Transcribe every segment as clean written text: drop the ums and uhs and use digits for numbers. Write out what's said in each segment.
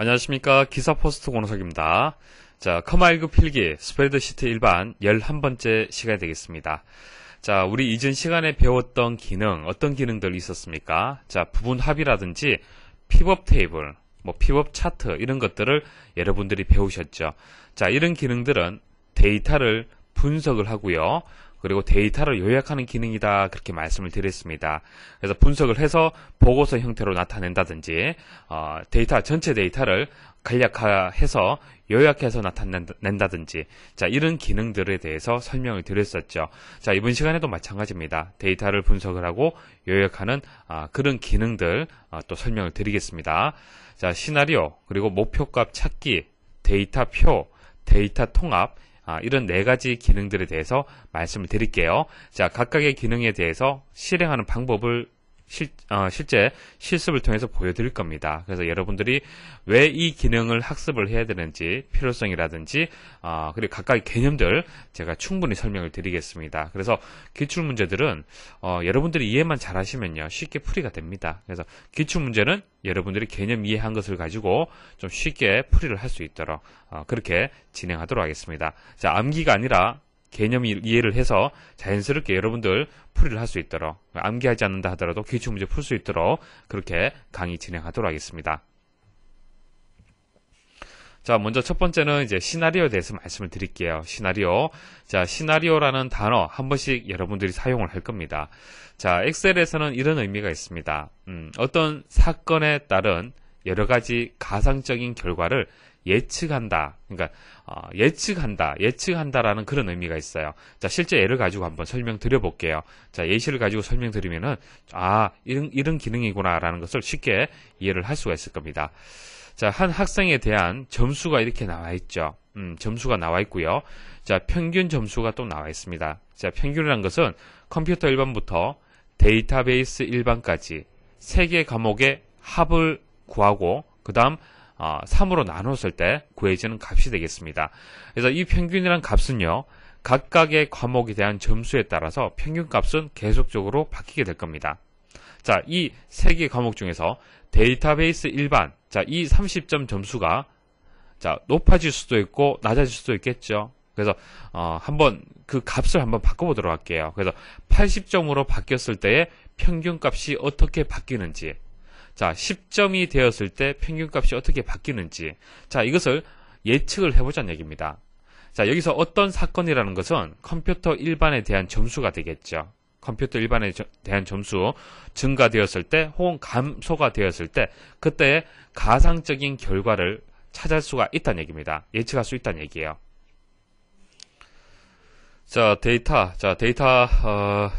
안녕하십니까. 기사포스트 권호석입니다. 자, 컴1급 필기 스프레드시트 일반 11번째 시간이 되겠습니다. 자, 우리 이전 시간에 배웠던 기능, 어떤 기능들이 있었습니까? 자, 부분 합이라든지 픽업 테이블, 픽업 차트 이런 것들을 여러분들이 배우셨죠. 자, 이런 기능들은 데이터를 분석을 하고요. 그리고 데이터를 요약하는 기능이다, 그렇게 말씀을 드렸습니다. 그래서 분석을 해서 보고서 형태로 나타낸다든지 전체 데이터를 간략화해서 요약해서 나타낸다든지, 자, 이런 기능들에 대해서 설명을 드렸었죠. 자, 이번 시간에도 마찬가지입니다. 데이터를 분석을 하고 요약하는 그런 기능들 또 설명을 드리겠습니다. 자, 시나리오, 그리고 목표값 찾기, 데이터표, 데이터 통합, 이런 4가지 기능들에 대해서 말씀을 드릴게요. 자, 각각의 기능에 대해서 실행하는 방법을 실제 실습을 통해서 보여드릴 겁니다. 그래서 여러분들이 왜 이 기능을 학습을 해야 되는지, 필요성이라든지, 그리고 각각의 개념들 제가 충분히 설명을 드리겠습니다. 그래서 기출문제들은 여러분들이 이해만 잘 하시면요, 쉽게 풀이가 됩니다. 그래서 기출문제는 여러분들이 개념 이해한 것을 가지고 좀 쉽게 풀이를 할 수 있도록 그렇게 진행하도록 하겠습니다. 자, 암기가 아니라 개념 이해를 해서 자연스럽게 여러분들 풀이를 할 수 있도록, 암기하지 않는다 하더라도 기출문제 풀 수 있도록 그렇게 강의 진행하도록 하겠습니다. 자, 먼저 첫 번째는 이제 시나리오에 대해서 말씀을 드릴게요. 시나리오. 자, 시나리오라는 단어 한 번씩 여러분들이 사용을 할 겁니다. 자, 엑셀에서는 이런 의미가 있습니다. 어떤 사건에 따른 여러 가지 가상적인 결과를 예측한다. 그러니까 예측한다라는 그런 의미가 있어요. 자, 실제 예를 가지고 한번 설명드려 볼게요. 자, 예시를 가지고 설명드리면은 이런 기능이구나라는 것을 쉽게 이해를 할 수가 있을 겁니다. 자, 한 학생에 대한 점수가 이렇게 나와 있죠. 점수가 나와 있고요. 자, 평균 점수가 또 나와 있습니다. 자, 평균이라는 것은 컴퓨터 일반부터 데이터베이스 일반까지 3개 과목의 합을 구하고 그다음 3으로 나눴을 때 구해지는 값이 되겠습니다. 그래서 이 평균이란 값은요, 각각의 과목에 대한 점수에 따라서 평균값은 계속적으로 바뀌게 될 겁니다. 자, 이 3개 과목 중에서 데이터베이스 일반, 자, 이 30점 점수가 높아질 수도 있고 낮아질 수도 있겠죠. 그래서 한번 그 값을 한번 바꿔보도록 할게요. 그래서 80점으로 바뀌었을 때의 평균값이 어떻게 바뀌는지, 자, 10점이 되었을 때 평균값이 어떻게 바뀌는지, 자, 이것을 예측을 해보자는 얘기입니다. 자, 여기서 어떤 사건이라는 것은 컴퓨터 일반에 대한 점수가 되겠죠. 컴퓨터 일반에 대한 점수 증가되었을 때 혹은 감소가 되었을 때 그때의 가상적인 결과를 찾을 수가 있다는 얘기입니다. 예측할 수 있다는 얘기예요. 자,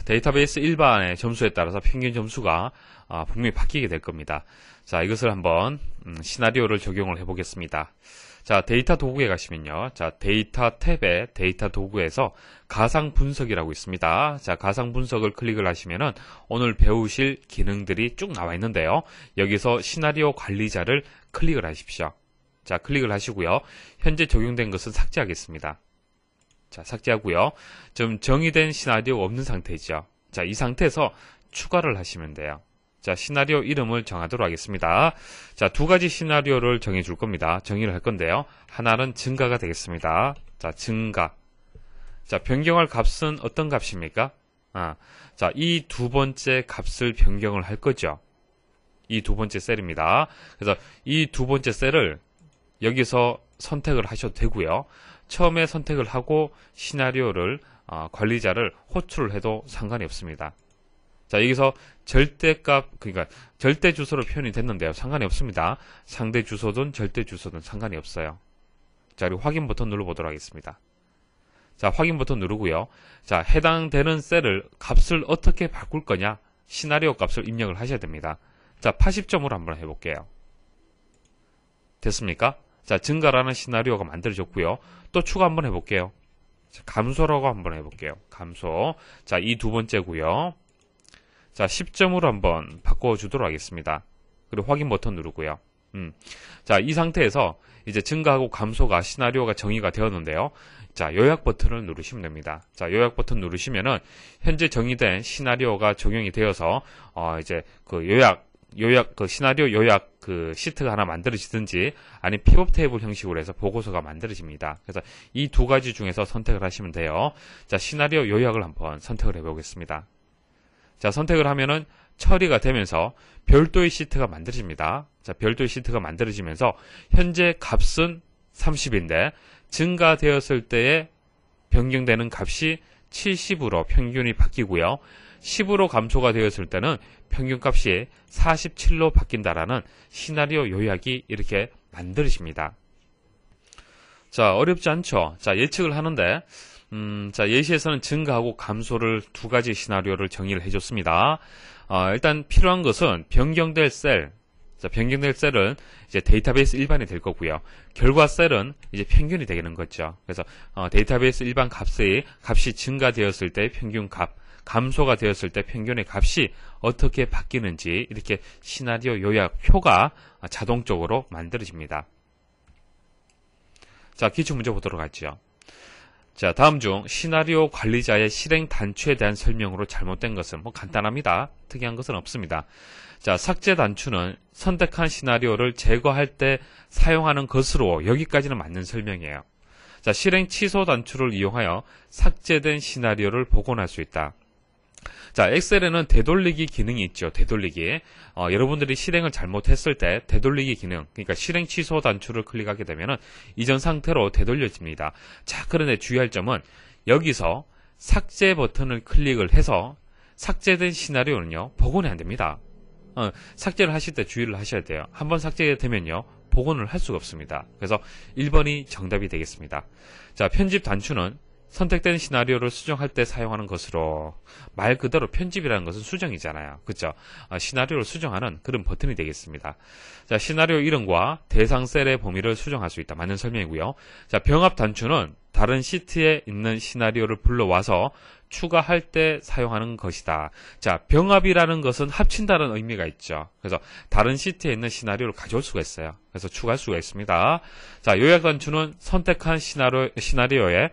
데이터베이스 일반의 점수에 따라서 평균 점수가 분명히 바뀌게 될 겁니다. 자, 이것을 한번 시나리오를 적용을 해보겠습니다. 자, 데이터 도구에 가시면요. 자, 데이터 탭에 데이터 도구에서 가상 분석이라고 있습니다. 자, 가상 분석을 클릭을 하시면은 오늘 배우실 기능들이 쭉 나와 있는데요. 여기서 시나리오 관리자를 클릭을 하십시오. 자, 클릭을 하시고요. 현재 적용된 것은 삭제하겠습니다. 자, 삭제하고요. 좀 정의된 시나리오가 없는 상태죠. 자, 이 상태에서 추가를 하시면 돼요. 자, 시나리오 이름을 정하도록 하겠습니다. 자, 2가지 시나리오를 정해 줄 겁니다. 정의를 할 건데요. 하나는 증가가 되겠습니다. 자, 증가. 자, 변경할 값은 어떤 값입니까? 자, 이 2번째 값을 변경을 할 거죠. 이 2번째 셀입니다. 그래서 이 2번째 셀을 여기서 선택을 하셔도 되고요. 처음에 선택을 하고 시나리오를 관리자를 호출을 해도 상관이 없습니다. 자, 여기서 절대값, 그러니까 절대 주소로 표현이 됐는데요. 상관이 없습니다. 상대 주소든 절대 주소든 상관이 없어요. 자, 그리고 확인 버튼 눌러보도록 하겠습니다. 자, 확인 버튼 누르고요. 자, 해당되는 셀을 값을 어떻게 바꿀 거냐? 시나리오 값을 입력을 하셔야 됩니다. 자, 80점으로 한번 해볼게요. 됐습니까? 자, 증가라는 시나리오가 만들어졌고요. 또 추가 한번 해볼게요. 자, 감소라고 한번 해볼게요. 감소. 자, 이 2번째고요. 자, 10점으로 한번 바꿔주도록 하겠습니다. 그리고 확인 버튼 누르고요. 자, 이 상태에서 이제 증가하고 감소가 시나리오가 정의가 되었는데요. 자, 요약 버튼을 누르시면 됩니다. 자, 요약 버튼 누르시면은 현재 정의된 시나리오가 적용이 되어서 이제 그 요약 요약, 시나리오 요약 시트가 하나 만들어지든지, 아니면 픽업 테이블 형식으로 해서 보고서가 만들어집니다. 그래서 이 두 가지 중에서 선택을 하시면 돼요. 자, 시나리오 요약을 한번 선택을 해보겠습니다. 자, 선택을 하면은 처리가 되면서 별도의 시트가 만들어집니다. 자, 별도의 시트가 만들어지면서 현재 값은 30인데 증가되었을 때에 변경되는 값이 70으로 평균이 바뀌고요. 10으로 감소가 되었을 때는 평균값이 47로 바뀐다라는 시나리오 요약이 이렇게 만들어집니다. 자, 어렵지 않죠? 자, 예측을 하는데, 자, 예시에서는 증가하고 감소를 두 가지 시나리오를 정의를 해줬습니다. 일단 필요한 것은 변경될 셀. 자, 변경될 셀은 이제 데이터베이스 일반이 될 거고요. 결과 셀은 이제 평균이 되는 거죠. 그래서 데이터베이스 일반 값이 증가되었을 때 평균 값, 감소가 되었을 때 평균의 값이 어떻게 바뀌는지 이렇게 시나리오 요약표가 자동적으로 만들어집니다. 자, 기출문제 보도록 하죠. 자, 다음 중 시나리오 관리자의 실행 단추에 대한 설명으로 잘못된 것은 간단합니다. 특이한 것은 없습니다. 자, 삭제 단추는 선택한 시나리오를 제거할 때 사용하는 것으로 여기까지는 맞는 설명이에요. 자, 실행 취소 단추를 이용하여 삭제된 시나리오를 복원할 수 있다. 자, 엑셀에는 되돌리기 기능이 있죠. 되돌리기. 여러분들이 실행을 잘못했을 때 되돌리기 기능, 그러니까 실행 취소 단추를 클릭하게 되면은 이전 상태로 되돌려집니다. 자, 그런데 주의할 점은 여기서 삭제 버튼을 클릭을 해서 삭제된 시나리오는요, 복원이 안 됩니다. 삭제를 하실 때 주의를 하셔야 돼요. 한번 삭제되면요, 복원을 할 수가 없습니다. 그래서 1번이 정답이 되겠습니다. 자, 편집 단추는 선택된 시나리오를 수정할 때 사용하는 것으로, 말 그대로 편집이라는 것은 수정이잖아요. 그렇죠? 시나리오를 수정하는 그런 버튼이 되겠습니다. 자, 시나리오 이름과 대상 셀의 범위를 수정할 수 있다. 맞는 설명이고요. 자, 병합 단추는 다른 시트에 있는 시나리오를 불러와서 추가할 때 사용하는 것이다. 자, 병합이라는 것은 합친다는 의미가 있죠. 그래서 다른 시트에 있는 시나리오를 가져올 수가 있어요. 그래서 추가할 수가 있습니다. 자, 요약 단추는 선택한 시나리오에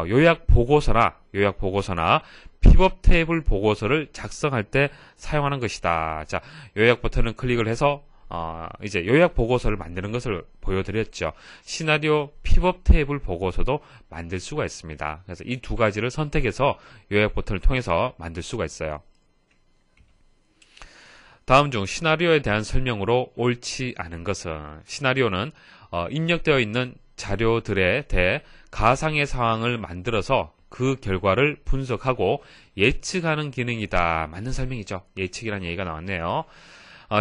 요약 보고서나 픽업 테이블 보고서를 작성할 때 사용하는 것이다. 자, 요약 버튼을 클릭을 해서 이제 요약 보고서를 만드는 것을 보여드렸죠. 시나리오 픽업 테이블 보고서도 만들 수가 있습니다. 그래서 이 두 가지를 선택해서 요약 버튼을 통해서 만들 수가 있어요. 다음 중 시나리오에 대한 설명으로 옳지 않은 것은, 시나리오는 입력되어 있는 자료들에 대해 가상의 상황을 만들어서 그 결과를 분석하고 예측하는 기능이다. 맞는 설명이죠. 예측이라는 얘기가 나왔네요.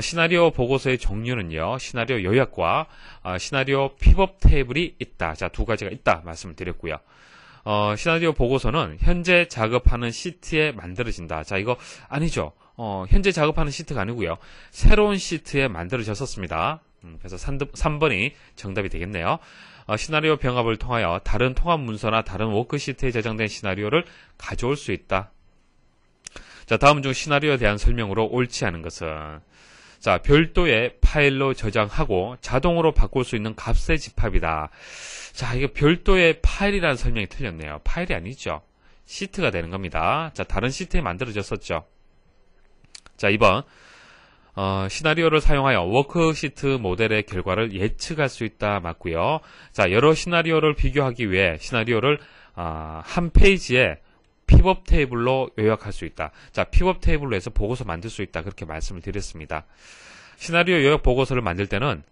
시나리오 보고서의 종류는요, 시나리오 요약과 시나리오 픽업 테이블이 있다. 자, 두 가지가 있다 말씀을 드렸고요. 시나리오 보고서는 현재 작업하는 시트에 만들어진다. 자, 이거 아니죠. 현재 작업하는 시트가 아니고요, 새로운 시트에 만들어졌었습니다. 그래서 3번이 정답이 되겠네요. 시나리오 병합을 통하여 다른 통합 문서나 다른 워크시트에 저장된 시나리오를 가져올 수 있다. 자, 다음 중 시나리오에 대한 설명으로 옳지 않은 것은, 자, 별도의 파일로 저장하고 자동으로 바꿀 수 있는 값의 집합이다. 자, 이거 별도의 파일이라는 설명이 틀렸네요. 파일이 아니죠. 시트가 되는 겁니다. 자, 다른 시트에 만들어졌었죠. 자, 2번. 시나리오를 사용하여 워크시트 모델의 결과를 예측할 수 있다. 맞고요. 자, 여러 시나리오를 비교하기 위해 시나리오를 한 페이지에 픽업 테이블로 요약할 수 있다. 자, 픽업 테이블로 해서 보고서 만들 수 있다. 그렇게 말씀을 드렸습니다. 시나리오 요약 보고서를 만들 때는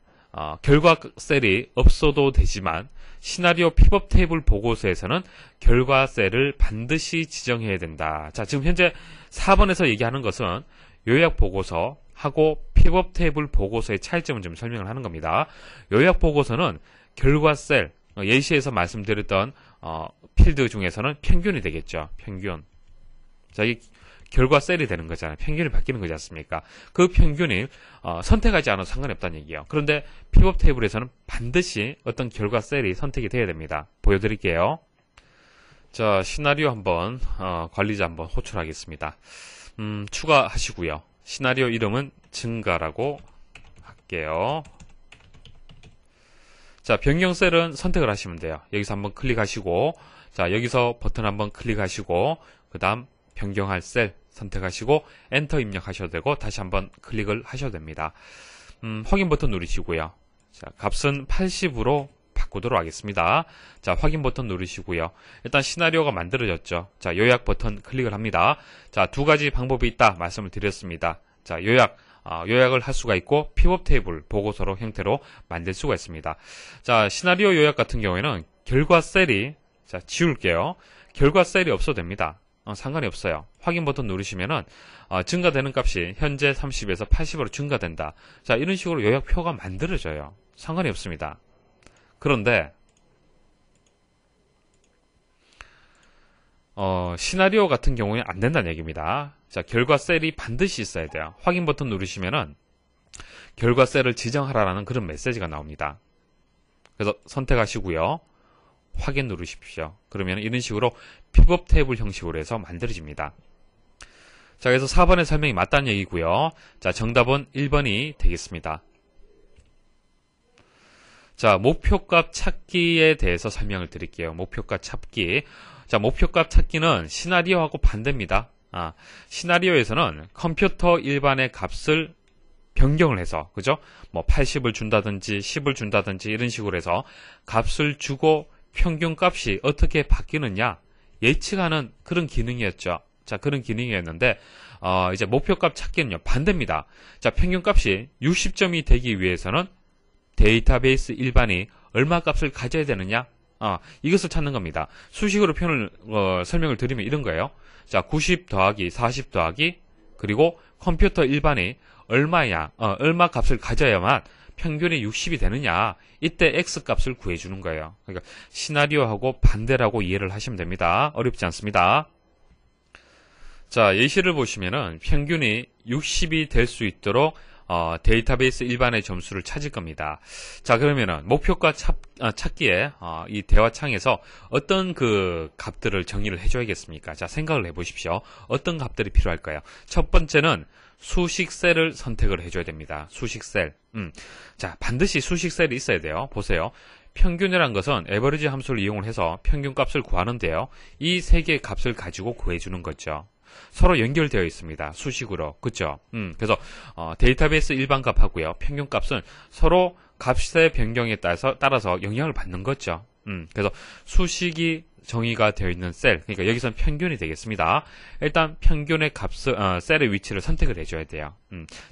결과 셀이 없어도 되지만 시나리오 픽업 테이블 보고서에서는 결과 셀을 반드시 지정해야 된다. 자, 지금 현재 4번에서 얘기하는 것은 요약 보고서 하고 픽업 테이블 보고서의 차이점을 좀 설명을 하는 겁니다. 요약 보고서는 결과 셀, 예시에서 말씀드렸던 필드 중에서는 평균이 되겠죠. 평균. 자, 이 결과 셀이 되는 거잖아요. 평균이 바뀌는 거지 않습니까? 그 평균이 선택하지 않아도 상관이 없다는 얘기예요. 그런데 픽업 테이블에서는 반드시 어떤 결과 셀이 선택이 돼야 됩니다. 보여드릴게요. 자, 시나리오 한번 관리자 한번 호출하겠습니다. 추가하시고요. 시나리오 이름은 증가라고 할게요. 자, 변경 셀은 선택을 하시면 돼요. 여기서 한번 클릭하시고, 자, 여기서 버튼 한번 클릭하시고, 그 다음 변경할 셀 선택하시고 엔터 입력하셔도 되고 다시 한번 클릭을 하셔도 됩니다. 확인 버튼 누르시고요. 자, 값은 80으로 바꾸도록 하겠습니다. 자, 확인 버튼 누르시고요. 일단 시나리오가 만들어졌죠. 자, 요약 버튼 클릭을 합니다. 자, 두 가지 방법이 있다 말씀을 드렸습니다. 자, 요약을 할 수가 있고 피벗 테이블 보고서로 형태로 만들 수가 있습니다. 자, 시나리오 요약 같은 경우에는 결과 셀이, 자, 지울게요. 결과 셀이 없어도 됩니다. 상관이 없어요. 확인 버튼 누르시면은 증가되는 값이 현재 30에서 80으로 증가된다. 자, 이런 식으로 요약표가 만들어져요. 상관이 없습니다. 그런데 시나리오 같은 경우에 안 된다는 얘기입니다. 자, 결과 셀이 반드시 있어야 돼요. 확인 버튼 누르시면은 결과 셀을 지정하라는 그런 메시지가 나옵니다. 그래서 선택하시고요. 확인 누르십시오. 그러면 이런 식으로 피벗 테이블 형식으로 해서 만들어집니다. 자, 그래서 4번의 설명이 맞다는 얘기고요. 자, 정답은 1번이 되겠습니다. 자, 목표값 찾기에 대해서 설명을 드릴게요. 목표값 찾기. 자, 목표값 찾기는 시나리오하고 반대입니다. 시나리오에서는 컴퓨터 일반의 값을 변경을 해서, 그죠? 뭐 80을 준다든지 10을 준다든지 이런 식으로 해서 값을 주고 평균 값이 어떻게 바뀌느냐 예측하는 그런 기능이었죠. 자, 그런 기능이었는데 이제 목표값 찾기는요 반대입니다. 자, 평균 값이 60점이 되기 위해서는 데이터베이스 일반이 얼마 값을 가져야 되느냐 이것을 찾는 겁니다. 수식으로 설명을 드리면 이런 거예요. 자, 90 더하기 40 더하기 그리고 컴퓨터 일반이 얼마 값을 가져야만 평균이 60이 되느냐, 이때 X 값을 구해주는 거예요. 그러니까 시나리오하고 반대라고 이해를 하시면 됩니다. 어렵지 않습니다. 자, 예시를 보시면은 평균이 60이 될 수 있도록 데이터베이스 일반의 점수를 찾을 겁니다. 자, 그러면은 목표값 찾기에 이 대화창에서 어떤 그 값들을 정의를 해줘야겠습니까? 자, 생각을 해보십시오. 어떤 값들이 필요할까요? 첫 번째는 수식 셀을 선택을 해줘야 됩니다. 수식 셀. 자, 반드시 수식 셀이 있어야 돼요. 보세요. 평균이란 것은 에버리지 함수를 이용을 해서 평균 값을 구하는데요. 이 세 개의 값을 가지고 구해주는 거죠. 서로 연결되어 있습니다. 수식으로. 그죠? 그래서 데이터베이스 일반 값하고요. 평균 값은 서로 값의 변경에 따라서 영향을 받는 거죠. 그래서 수식이 정의가 되어 있는 셀, 그러니까 여기서는 평균이 되겠습니다. 일단 평균의 셀의 위치를 선택을 해줘야 돼요.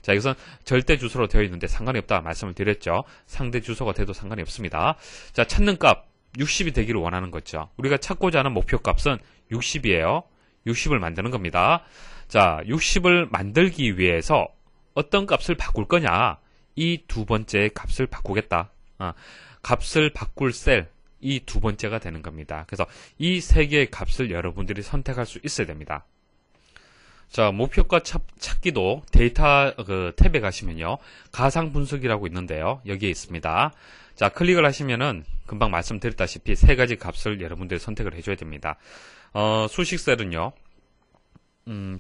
자, 여기서는 절대 주소로 되어 있는데 상관이 없다 말씀을 드렸죠. 상대 주소가 돼도 상관이 없습니다. 자, 찾는 값 60이 되기를 원하는 거죠. 우리가 찾고자 하는 목표 값은 60이에요. 60을 만드는 겁니다. 자, 60을 만들기 위해서 어떤 값을 바꿀 거냐? 이 두 번째 값을 바꾸겠다. 값을 바꿀 셀, 이 두 번째가 되는 겁니다. 그래서 이 세 개의 값을 여러분들이 선택할 수 있어야 됩니다. 자, 목표값 찾기도 데이터 탭에 가시면요. 가상 분석이라고 있는데요. 여기에 있습니다. 자, 클릭을 하시면은 금방 말씀드렸다시피 세 가지 값을 여러분들이 선택을 해줘야 됩니다. 수식 셀은요.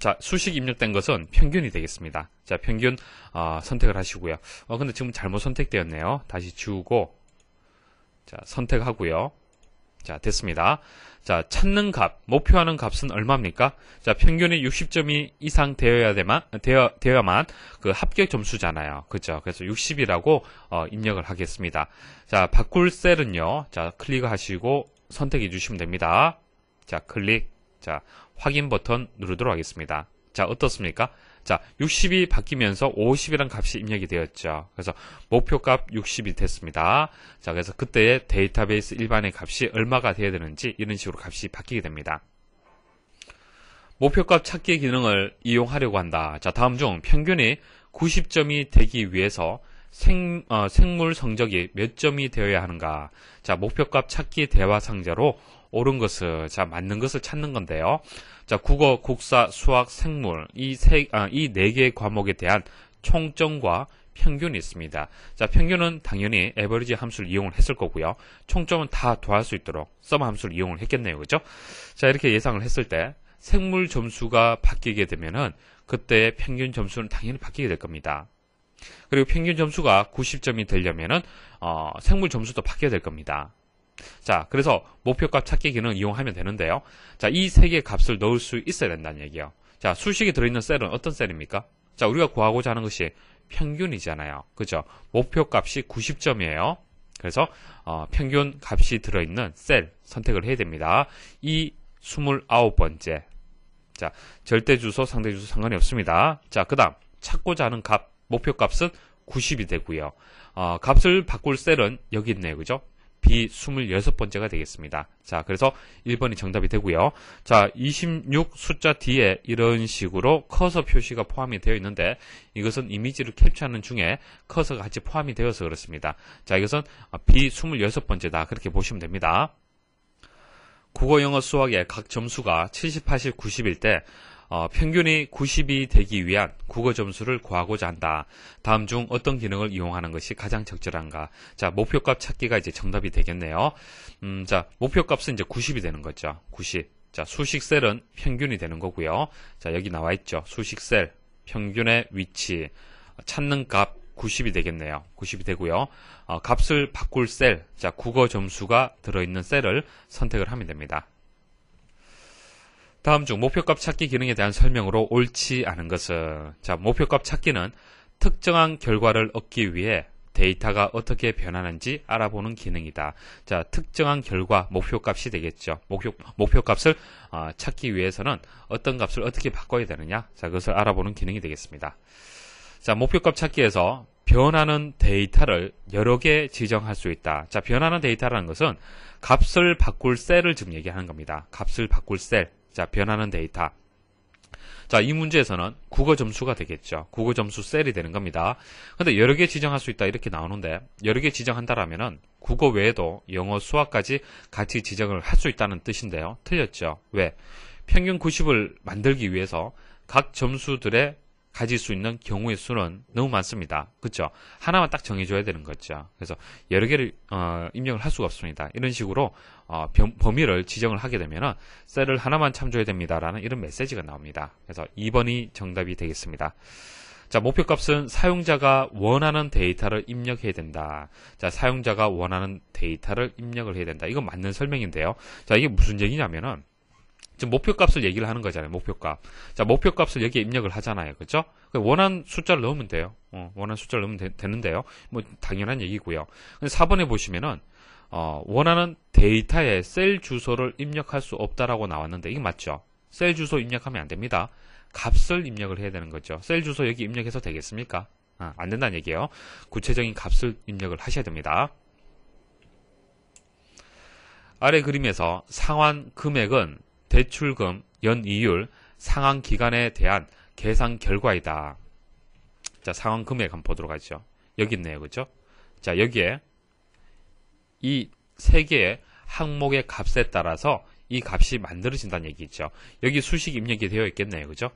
자, 수식 입력된 것은 평균이 되겠습니다. 자, 평균 선택을 하시고요. 근데 지금 잘못 선택되었네요. 다시 지우고 자, 선택하고요. 자, 됐습니다. 자, 찾는 값, 목표하는 값은 얼마입니까? 자, 평균이 60점이 이상 되어야만 그 합격 점수잖아요. 그죠? 그래서 60이라고 입력을 하겠습니다. 자, 바꿀 셀은요. 자, 클릭하시고 선택해 주시면 됩니다. 자, 클릭. 자, 확인 버튼 누르도록 하겠습니다. 자, 어떻습니까? 자, 60이 바뀌면서 50이란 값이 입력이 되었죠. 그래서 목표값 60이 됐습니다. 자, 그래서 그때의 데이터베이스 일반의 값이 얼마가 되어야 되는지 이런 식으로 값이 바뀌게 됩니다. 목표값 찾기 기능을 이용하려고 한다. 자, 다음 중 평균이 90점이 되기 위해서 생물 성적이 몇 점이 되어야 하는가? 자, 목표값 찾기 대화 상자로 옳은 것을, 자, 맞는 것을 찾는 건데요. 자, 국어, 국사, 수학, 생물, 이 네 개의 과목에 대한 총점과 평균이 있습니다. 자, 평균은 당연히 에버리지 함수를 이용을 했을 거고요. 총점은 다 더할 수 있도록 썸 함수를 이용을 했겠네요. 그죠? 자, 이렇게 예상을 했을 때 생물 점수가 바뀌게 되면은 그때의 평균 점수는 당연히 바뀌게 될 겁니다. 그리고 평균 점수가 90점이 되려면은 생물 점수도 바뀌어야 될 겁니다. 자, 그래서 목표값 찾기 기능을 이용하면 되는데요. 자, 이 세 개의 값을 넣을 수 있어야 된다는 얘기예요. 자, 수식이 들어있는 셀은 어떤 셀입니까? 자, 우리가 구하고자 하는 것이 평균이잖아요. 그죠? 목표값이 90점이에요. 그래서 평균 값이 들어있는 셀 선택을 해야 됩니다. 이 29번째. 자, 절대주소, 상대주소 상관이 없습니다. 자, 그 다음 찾고자 하는 값, 목표값은 90이 되고요. 값을 바꿀 셀은 여기 있네요. 그죠? B 26번째가 되겠습니다. 자, 그래서 1번이 정답이 되고요. 자, 26 숫자 뒤에 이런 식으로 커서 표시가 포함이 되어 있는데 이것은 이미지를 캡처하는 중에 커서가 같이 포함이 되어서 그렇습니다. 자, 이것은 B 26번째다. 그렇게 보시면 됩니다. 국어, 영어, 수학의 각 점수가 70, 80, 90일 때 평균이 90이 되기 위한 국어 점수를 구하고자 한다. 다음 중 어떤 기능을 이용하는 것이 가장 적절한가? 자, 목표값 찾기가 이제 정답이 되겠네요. 자, 목표값은 이제 90이 되는 거죠. 90. 자, 수식 셀은 평균이 되는 거고요. 자, 여기 나와 있죠. 수식 셀, 평균의 위치, 찾는 값 90이 되겠네요. 90이 되고요. 값을 바꿀 셀, 자, 국어 점수가 들어있는 셀을 선택을 하면 됩니다. 다음 중 목표값 찾기 기능에 대한 설명으로 옳지 않은 것은, 자, 목표값 찾기는 특정한 결과를 얻기 위해 데이터가 어떻게 변하는지 알아보는 기능이다. 자, 특정한 결과, 목표값이 되겠죠. 목표값을 찾기 위해서는 어떤 값을 어떻게 바꿔야 되느냐? 자, 그것을 알아보는 기능이 되겠습니다. 자, 목표값 찾기에서 변하는 데이터를 여러 개 지정할 수 있다. 자, 변하는 데이터라는 것은 값을 바꿀 셀을 지금 얘기하는 겁니다. 값을 바꿀 셀. 자, 변하는 데이터. 자, 이 문제에서는 국어 점수가 되겠죠. 국어 점수 셀이 되는 겁니다. 근데 여러 개 지정할 수 있다 이렇게 나오는데 여러 개 지정한다라면은 국어 외에도 영어, 수학까지 같이 지정을 할 수 있다는 뜻인데요. 틀렸죠. 왜? 평균 90을 만들기 위해서 각 점수들의 가질 수 있는 경우의 수는 너무 많습니다. 그렇죠? 하나만 딱 정해줘야 되는 거죠. 그래서 여러 개를 입력을 할 수가 없습니다. 이런 식으로 범위를 지정을 하게 되면 셀을 하나만 참조해야 됩니다라는 이런 메시지가 나옵니다. 그래서 2번이 정답이 되겠습니다. 자, 목표값은 사용자가 원하는 데이터를 입력해야 된다. 자, 사용자가 원하는 데이터를 입력을 해야 된다. 이건 맞는 설명인데요. 자, 이게 무슨 얘기냐면은 지금 목표값을 얘기를 하는 거잖아요. 목표값. 자, 목표값을 여기에 입력을 하잖아요. 그렇죠? 원하는 숫자를 넣으면 돼요. 원하는 숫자를 넣으면 되는데요. 뭐 당연한 얘기고요. 근데 4번에 보시면은 원하는 데이터에 셀 주소를 입력할 수 없다라고 나왔는데 이게 맞죠? 셀 주소 입력하면 안 됩니다. 값을 입력을 해야 되는 거죠. 셀 주소 여기 입력해서 되겠습니까? 안 된다는 얘기예요. 구체적인 값을 입력을 하셔야 됩니다. 아래 그림에서 상환 금액은 대출금, 연이율, 상환 기간에 대한 계산 결과이다. 자, 상환 금액 한번 보도록 하죠. 여기 있네요. 그죠? 자, 여기에 이 세 개의 항목의 값에 따라서 이 값이 만들어진다는 얘기죠. 여기 수식 입력이 되어 있겠네요. 그죠?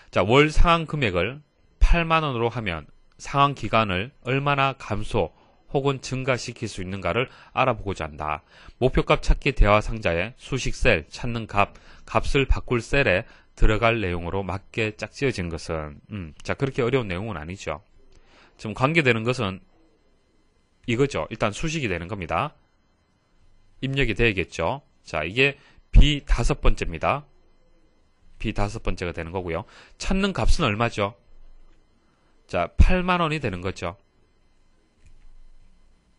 자, 월 상환 금액을 8만원으로 하면 상환 기간을 얼마나 감소 혹은 증가시킬 수 있는가를 알아보고자 한다. 목표값 찾기 대화 상자에 수식 셀, 찾는 값, 값을 바꿀 셀에 들어갈 내용으로 맞게 짝지어진 것은 자, 그렇게 어려운 내용은 아니죠. 지금 관계되는 것은 이거죠. 일단 수식이 되는 겁니다. 입력이 되겠죠. 자, 이게 B 5번째입니다. B 5번째가 되는 거고요. 찾는 값은 얼마죠? 자, 8만원이 되는 거죠.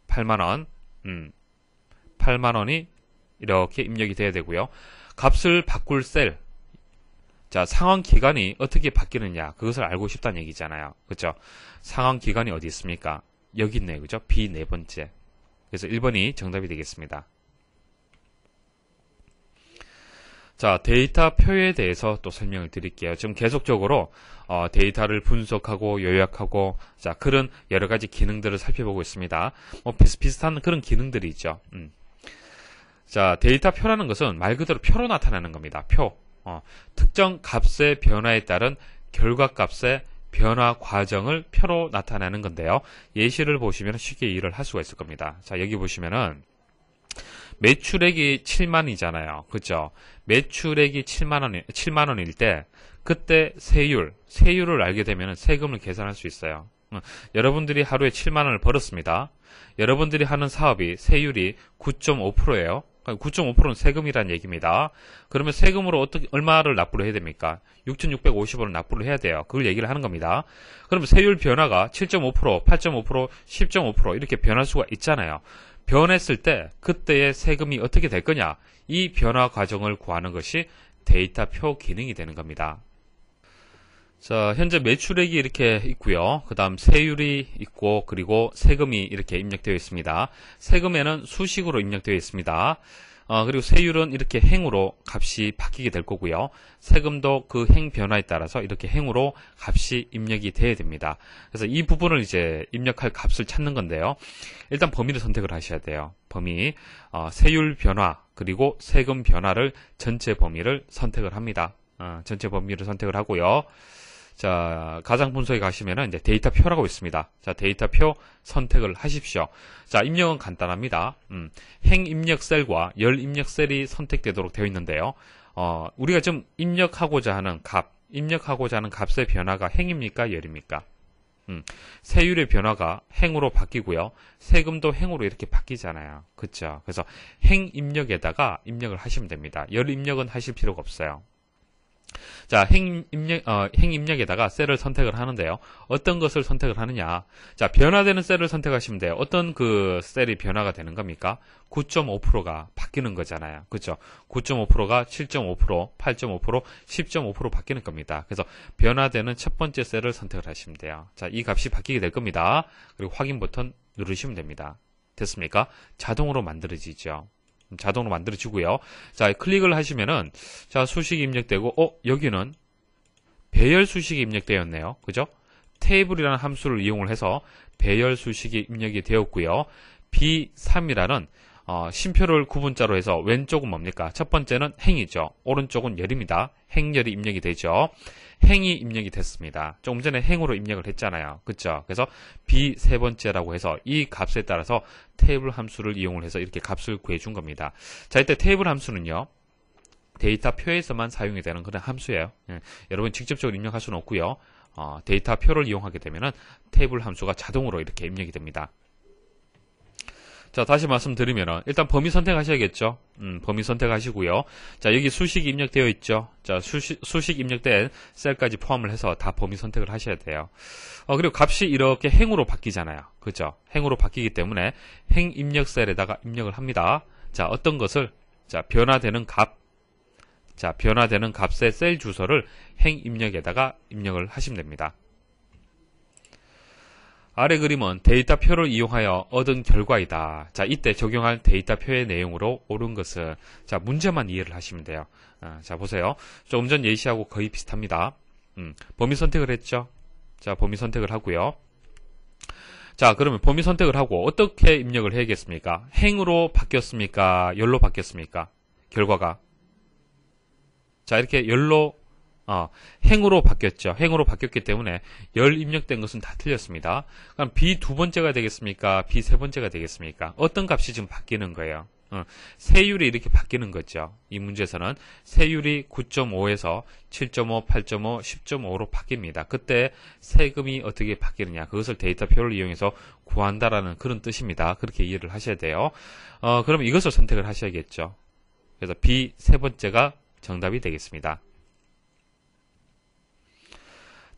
8만원. 8만원이 이렇게 입력이 돼야 되고요. 값을 바꿀 셀. 자, 상환 기간이 어떻게 바뀌느냐. 그것을 알고 싶다는 얘기잖아요. 그죠? 상환 기간이 어디 있습니까? 여기 있네요. 그죠? B 4번째. 그래서 1번이 정답이 되겠습니다. 자, 데이터 표에 대해서 또 설명을 드릴게요. 지금 계속적으로 데이터를 분석하고 요약하고 자, 그런 여러 가지 기능들을 살펴보고 있습니다. 뭐 비슷비슷한 그런 기능들이 있죠. 자, 데이터 표라는 것은 말 그대로 표로 나타나는 겁니다. 표. 특정 값의 변화에 따른 결과값의 변화 과정을 표로 나타내는 건데요. 예시를 보시면 쉽게 이해를 할 수가 있을 겁니다. 자, 여기 보시면은 매출액이 7만이잖아요. 그죠? 매출액이 7만원일 때 그때 세율을 알게 되면 세금을 계산할 수 있어요. 여러분들이 하루에 7만원을 벌었습니다. 여러분들이 하는 사업이 세율이 9.5%예요. 9.5%는 세금이란 얘기입니다. 그러면 세금으로 얼마를 납부를 해야 됩니까? 6,650원을 납부를 해야 돼요. 그걸 얘기를 하는 겁니다. 그러면 세율 변화가 7.5%, 8.5%, 10.5% 이렇게 변할 수가 있잖아요. 변했을 때 그때의 세금이 어떻게 될 거냐? 이 변화 과정을 구하는 것이 데이터표 기능이 되는 겁니다. 자, 현재 매출액이 이렇게 있고요. 그 다음 세율이 있고, 그리고 세금이 이렇게 입력되어 있습니다. 세금에는 수식으로 입력되어 있습니다. 그리고 세율은 이렇게 행으로 값이 바뀌게 될 거고요. 세금도 그 행 변화에 따라서 이렇게 행으로 값이 입력이 돼야 됩니다. 그래서 이 부분을 이제 입력할 값을 찾는 건데요. 일단 범위를 선택을 하셔야 돼요. 범위, 세율 변화, 그리고 세금 변화를 전체 범위를 선택을 합니다. 전체 범위를 선택을 하고요. 자, 가상 분석에 가시면은 이제 데이터표라고 있습니다. 자, 데이터표 선택을 하십시오. 자, 입력은 간단합니다. 행 입력 셀과 열 입력 셀이 선택되도록 되어 있는데요. 우리가 좀 입력하고자 하는 값의 변화가 행입니까? 열입니까? 세율의 변화가 행으로 바뀌고요. 세금도 행으로 이렇게 바뀌잖아요. 그쵸? 그래서 행 입력에다가 입력을 하시면 됩니다. 열 입력은 하실 필요가 없어요. 자, 행 입력에다가 셀을 선택을 하는데요. 어떤 것을 선택을 하느냐. 자, 변화되는 셀을 선택하시면 돼요. 어떤 그 셀이 변화가 되는 겁니까? 9.5%가 바뀌는 거잖아요. 그렇죠? 9.5%가 7.5%, 8.5%, 10.5% 바뀌는 겁니다. 그래서 변화되는 첫 번째 셀을 선택을 하시면 돼요. 자, 이 값이 바뀌게 될 겁니다. 그리고 확인 버튼 누르시면 됩니다. 됐습니까? 자동으로 만들어지죠. 자동으로 만들어지고요. 자, 클릭을 하시면은, 자, 수식이 입력되고, 여기는 배열 수식이 입력되었네요. 그죠? 테이블이라는 함수를 이용을 해서 배열 수식이 입력이 되었고요. B3이라는, 심표를 구분자로 해서 왼쪽은 뭡니까? 첫 번째는 행이죠. 오른쪽은 열입니다. 행열이 입력이 되죠. 행이 입력이 됐습니다. 조금 전에 행으로 입력을 했잖아요. 그쵸? 그래서 B 세 번째라고 해서 이 값에 따라서 테이블 함수를 이용을 해서 이렇게 값을 구해준 겁니다. 자, 이때 테이블 함수는요. 데이터표에서만 사용이 되는 그런 함수예요. 여러분 직접적으로 입력할 수는 없고요. 데이터표를 이용하게 되면은 테이블 함수가 자동으로 이렇게 입력이 됩니다. 자, 다시 말씀드리면은, 일단 범위 선택하셔야겠죠? 범위 선택하시고요. 자, 여기 수식이 입력되어 있죠? 자, 수식 입력된 셀까지 포함을 해서 다 범위 선택을 하셔야 돼요. 그리고 값이 이렇게 행으로 바뀌잖아요. 그죠? 행으로 바뀌기 때문에 행 입력 셀에다가 입력을 합니다. 자, 어떤 것을, 자, 변화되는 값의 셀 주소를 행 입력에다가 입력을 하시면 됩니다. 아래 그림은 데이터표를 이용하여 얻은 결과이다. 자, 이때 적용할 데이터표의 내용으로 옳은 것은, 자, 문제만 이해를 하시면 돼요. 자, 보세요. 조금 전 예시하고 거의 비슷합니다. 범위 선택을 했죠. 자, 범위 선택을 하고요. 자, 그러면 범위 선택을 하고 어떻게 입력을 해야겠습니까? 행으로 바뀌었습니까? 열로 바뀌었습니까? 결과가. 자, 이렇게 열로 행으로 바뀌었죠. 행으로 바뀌었기 때문에 열 입력된 것은 다 틀렸습니다. 그럼 B 두 번째가 되겠습니까? B 세 번째가 되겠습니까? 어떤 값이 지금 바뀌는 거예요? 세율이 이렇게 바뀌는 거죠. 이 문제에서는 세율이 9.5에서 7.5, 8.5, 10.5로 바뀝니다. 그때 세금이 어떻게 바뀌느냐. 그것을 데이터표를 이용해서 구한다라는 그런 뜻입니다. 그렇게 이해를 하셔야 돼요. 그럼 이것을 선택을 하셔야겠죠. 그래서 B 세 번째가 정답이 되겠습니다.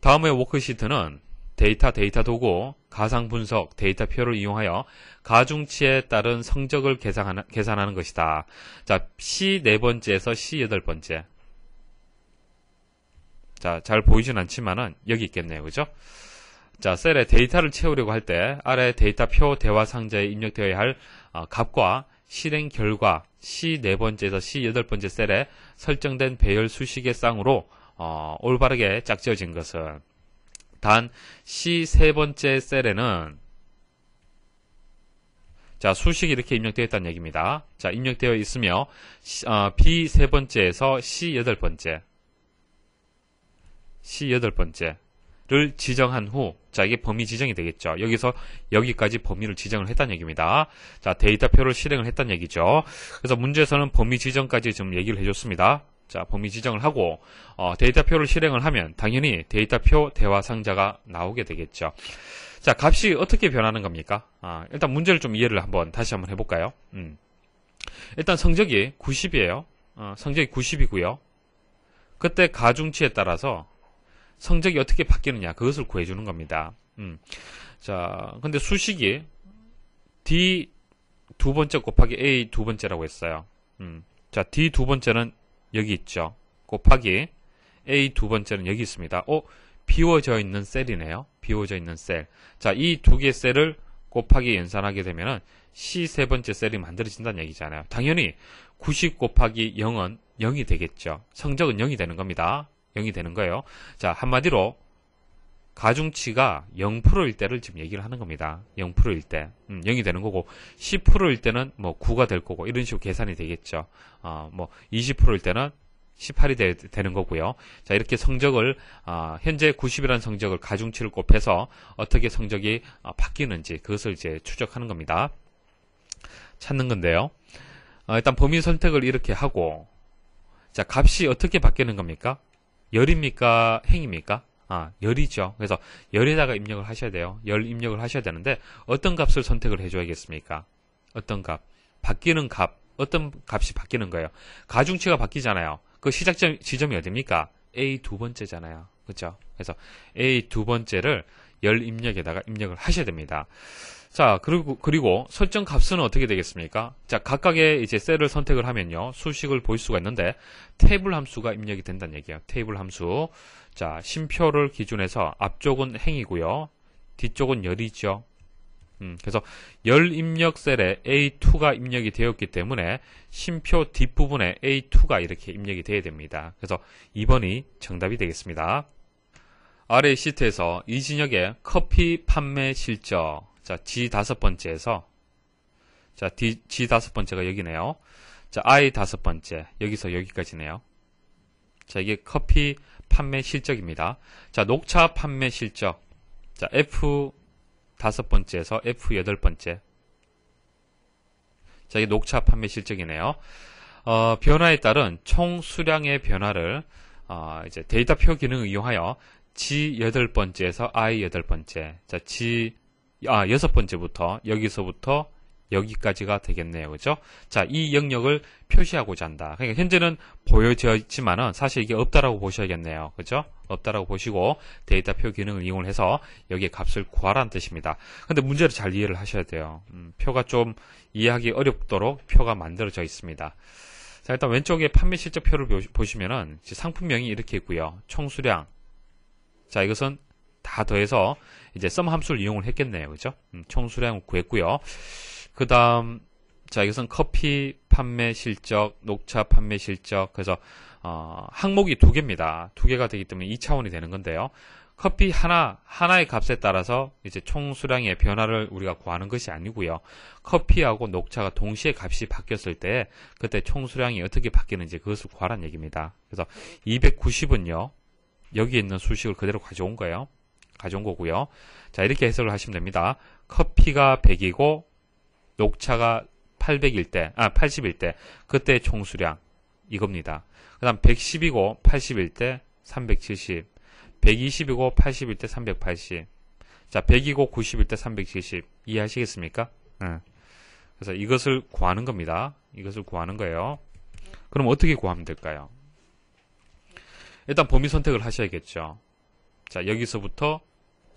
다음의 워크시트는 데이터 도구, 가상 분석, 데이터표를 이용하여 가중치에 따른 성적을 계산하는 것이다. 자, C 네 번째에서 C 여덟 번째. 자, 잘 보이진 않지만은 여기 있겠네요. 그죠? 자, 셀에 데이터를 채우려고 할 때 아래 데이터표 대화 상자에 입력되어야 할 값과 실행 결과 C 네 번째에서 C 여덟 번째 셀에 설정된 배열 수식의 쌍으로 올바르게 짝지어진 것은 단 C 세 번째 셀에는 자, 수식이 이렇게 입력되어 있다는 얘기입니다. 자, 입력되어 있으며 B 세 번째에서 C 여덟 번째를 지정한 후, 자, 이게 범위 지정이 되겠죠. 여기서 여기까지 범위를 지정을 했다는 얘기입니다. 자, 데이터표를 실행을 했다는 얘기죠. 그래서 문제에서는 범위 지정까지 좀 얘기를 해줬습니다. 자, 범위 지정을 하고 데이터표를 실행을 하면 당연히 데이터표 대화 상자가 나오게 되겠죠. 자, 값이 어떻게 변하는 겁니까? 일단 문제를 좀 이해를 다시 한번 해볼까요? 일단 성적이 90이에요. 성적이 90이고요. 그때 가중치에 따라서 성적이 어떻게 바뀌느냐, 그것을 구해주는 겁니다. 자, 근데 수식이 D 두 번째 곱하기 A 두 번째라고 했어요. 자, D 두 번째는 여기 있죠. 곱하기 A 두 번째는 여기 있습니다. 비워져 있는 셀이네요. 비워져 있는 셀. 자, 이 두 개의 셀을 곱하기 연산하게 되면은 C 세 번째 셀이 만들어진다는 얘기잖아요. 당연히 90 곱하기 0은 0이 되겠죠. 성적은 0이 되는 겁니다. 0이 되는 거예요. 자, 한마디로 가중치가 0%일 때를 지금 얘기를 하는 겁니다. 0%일 때 0이 되는 거고, 10%일 때는 뭐 9가 될 거고, 이런 식으로 계산이 되겠죠. 뭐 20%일 때는 18이 되는 거고요. 자, 이렇게 성적을 현재 90이라는 성적을 가중치를 곱해서 어떻게 성적이 바뀌는지, 그것을 이제 추적하는 겁니다. 찾는 건데요. 일단 범위 선택을 이렇게 하고, 자, 값이 어떻게 바뀌는 겁니까? 열입니까? 행입니까? 열이죠. 그래서 열에다가 입력을 하셔야 돼요. 열 입력을 하셔야 되는데, 어떤 값을 선택을 해줘야겠습니까? 어떤 값? 바뀌는 값. 어떤 값이 바뀌는 거예요? 가중치가 바뀌잖아요. 그 시작 지점이 어딥니까? A 두 번째잖아요. 그렇죠? 그래서 A 두 번째를 열 입력에다가 입력을 하셔야 됩니다. 자, 그리고 설정 값은 어떻게 되겠습니까? 자, 각각의 이제 셀을 선택을 하면요, 수식을 볼 수가 있는데, 테이블 함수가 입력이 된다는 얘기예요. 테이블 함수. 자, 쉼표를 기준해서 앞쪽은 행이고요, 뒤쪽은 열이죠. 그래서 열 입력 셀에 A2가 입력이 되었기 때문에 쉼표 뒷부분에 A2가 이렇게 입력이 돼야 됩니다. 그래서 2번이 정답이 되겠습니다. 아래 시트에서 이진혁의 커피 판매 실적. 자, G 다섯 번째에서, 자, G 다섯 번째가 여기네요. 자, I 다섯 번째. 여기서 여기까지네요. 자, 이게 커피 판매 실적입니다. 자, 녹차 판매 실적. 자, F 다섯 번째에서 F 여덟 번째. 자, 이게 녹차 판매 실적이네요. 변화에 따른 총 수량의 변화를, 이제 데이터표 기능을 이용하여 G 여덟 번째에서 I 여덟 번째. 자, 여섯 번째부터, 여기서부터 여기까지가 되겠네요. 그죠? 자, 이 영역을 표시하고자 한다. 그러니까 현재는 보여져 있지만은 사실 이게 없다라고 보셔야겠네요. 그죠? 없다라고 보시고 데이터표 기능을 이용해서 여기에 값을 구하라는 뜻입니다. 근데 문제를 잘 이해를 하셔야 돼요. 표가 좀 이해하기 어렵도록 표가 만들어져 있습니다. 자, 일단 왼쪽에 판매 실적표를 보시면은 상품명이 이렇게 있고요. 총수량. 자, 이것은 다 더해서 이제 썸 함수를 이용을 했겠네요. 그죠? 총수량을 구했고요. 그 다음, 자, 이것은 커피 판매 실적, 녹차 판매 실적. 그래서, 항목이 두 개입니다. 두 개가 되기 때문에 2차원이 되는 건데요. 커피 하나의 값에 따라서 이제 총수량의 변화를 우리가 구하는 것이 아니고요. 커피하고 녹차가 동시에 값이 바뀌었을 때, 그때 총수량이 어떻게 바뀌는지 그것을 구하라는 얘기입니다. 그래서 290은요, 여기에 있는 수식을 그대로 가져온 거예요. 가져온 거고요. 자, 이렇게 해석을 하시면 됩니다. 커피가 100이고 녹차가 80일 때 그때 총수량 이겁니다. 그 다음 110이고 80일 때 370, 120이고 80일 때 380, 자, 100이고 90일 때 370. 이해하시겠습니까? 그래서 이것을 구하는 겁니다. 이것을 구하는 거예요. 그럼 어떻게 구하면 될까요? 일단 범위 선택을 하셔야겠죠. 자, 여기서부터